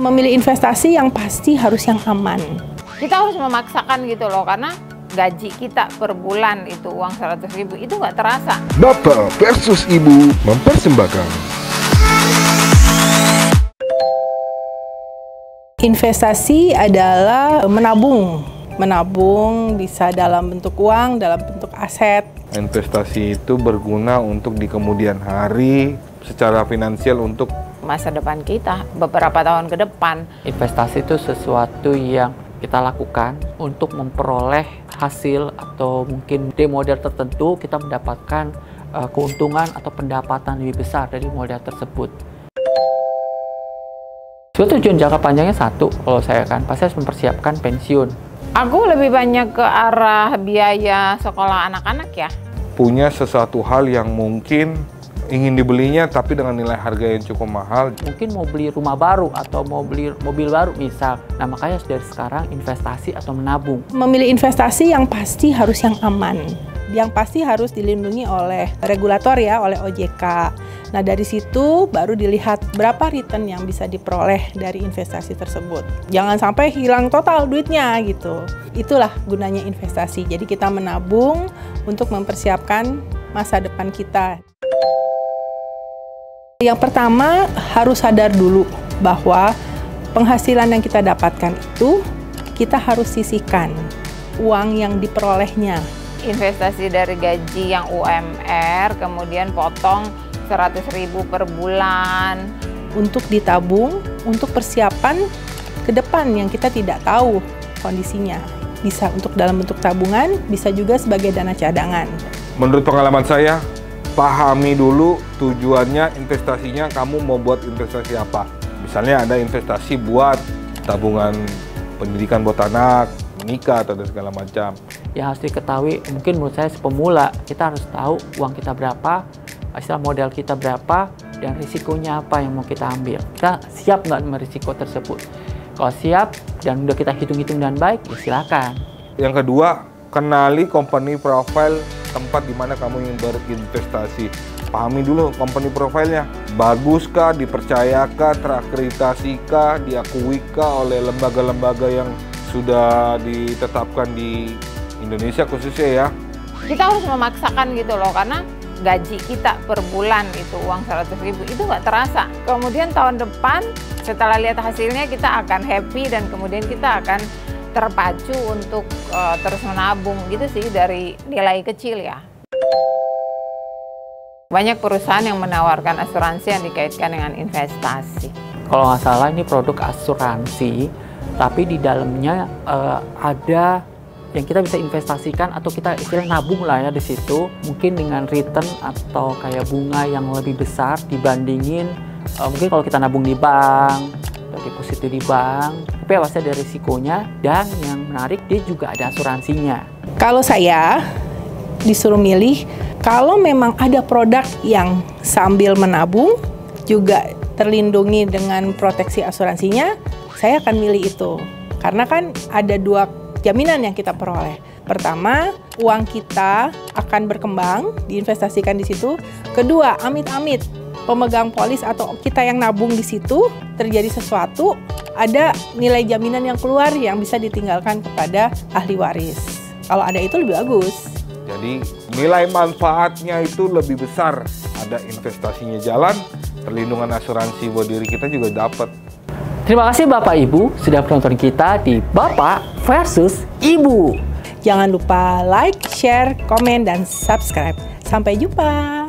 Memilih investasi yang pasti harus yang aman. Kita harus memaksakan gitu loh, karena gaji kita per bulan itu uang 100.000 itu nggak terasa. Bapak versus Ibu mempersembahkan Investasi adalah menabung. Menabung bisa dalam bentuk uang, dalam bentuk aset. Investasi itu berguna untuk di kemudian hari secara finansial untuk Masa depan kita beberapa tahun ke depan. Investasi itu sesuatu yang kita lakukan untuk memperoleh hasil atau mungkin di model tertentu kita mendapatkan keuntungan atau pendapatan lebih besar dari model tersebut. Sebetulnya tujuan jangka panjangnya satu, kalau saya kan pasti harus mempersiapkan pensiun. Aku lebih banyak ke arah biaya sekolah anak-anak ya. punya sesuatu hal yang mungkin ingin dibelinya tapi dengan nilai harga yang cukup mahal. Mungkin mau beli rumah baru atau mau beli mobil baru misal. Nah makanya dari sekarang investasi atau menabung. Memilih investasi yang pasti harus yang aman. Yang pasti harus dilindungi oleh regulator ya, oleh OJK. Nah dari situ baru dilihat berapa return yang bisa diperoleh dari investasi tersebut. Jangan sampai hilang total duitnya gitu. Itulah gunanya investasi. Jadi kita menabung untuk mempersiapkan masa depan kita. Yang pertama harus sadar dulu bahwa penghasilan yang kita dapatkan itu kita harus sisihkan uang yang diperolehnya. Investasi dari gaji yang UMR, kemudian potong 100.000 per bulan. Untuk ditabung, untuk persiapan ke depan yang kita tidak tahu kondisinya. Bisa untuk dalam bentuk tabungan, bisa juga sebagai dana cadangan. Menurut pengalaman saya, pahami dulu tujuannya, investasinya kamu mau buat investasi apa. Misalnya ada investasi buat tabungan pendidikan buat anak, menikah atau segala macam. Yang harus diketahui, mungkin menurut saya pemula, kita harus tahu uang kita berapa, istilah modal kita berapa, dan risikonya apa yang mau kita ambil. Kita siap nggak sama risiko tersebut? Kalau siap dan udah kita hitung-hitung dengan baik, ya silakan. Yang kedua, kenali company profile tempat di mana kamu ingin berinvestasi. Pahami dulu company profile-nya. Baguskah, dipercayakah, terakreditasikah, diakuikah oleh lembaga-lembaga yang sudah ditetapkan di Indonesia khususnya ya. Kita harus memaksakan gitu loh, karena gaji kita per bulan itu uang 100.000 itu nggak terasa. Kemudian tahun depan setelah lihat hasilnya kita akan happy dan kemudian kita akan terpacu untuk terus menabung gitu sih dari nilai kecil ya. Banyak perusahaan yang menawarkan asuransi yang dikaitkan dengan investasi. Kalau nggak salah ini produk asuransi, tapi di dalamnya ada yang kita bisa investasikan atau kita istilah nabung lah ya di situ, mungkin dengan return atau kayak bunga yang lebih besar dibandingin mungkin kalau kita nabung di bank atau deposito di bank, tapi pasti ada risikonya dan yang menarik dia juga ada asuransinya. Kalau saya disuruh milih, kalau memang ada produk yang sambil menabung juga terlindungi dengan proteksi asuransinya, saya akan milih itu. Karena kan ada dua jaminan yang kita peroleh. Pertama, uang kita akan berkembang, diinvestasikan di situ. Kedua, amit-amit pemegang polis atau kita yang nabung di situ terjadi sesuatu, ada nilai jaminan yang keluar yang bisa ditinggalkan kepada ahli waris. Kalau ada itu lebih bagus. Jadi nilai manfaatnya itu lebih besar. Ada investasinya jalan, perlindungan asuransi buat diri kita juga dapat. Terima kasih Bapak Ibu sudah menonton kita di Bapak versus Ibu. Jangan lupa like, share, komen, dan subscribe. Sampai jumpa!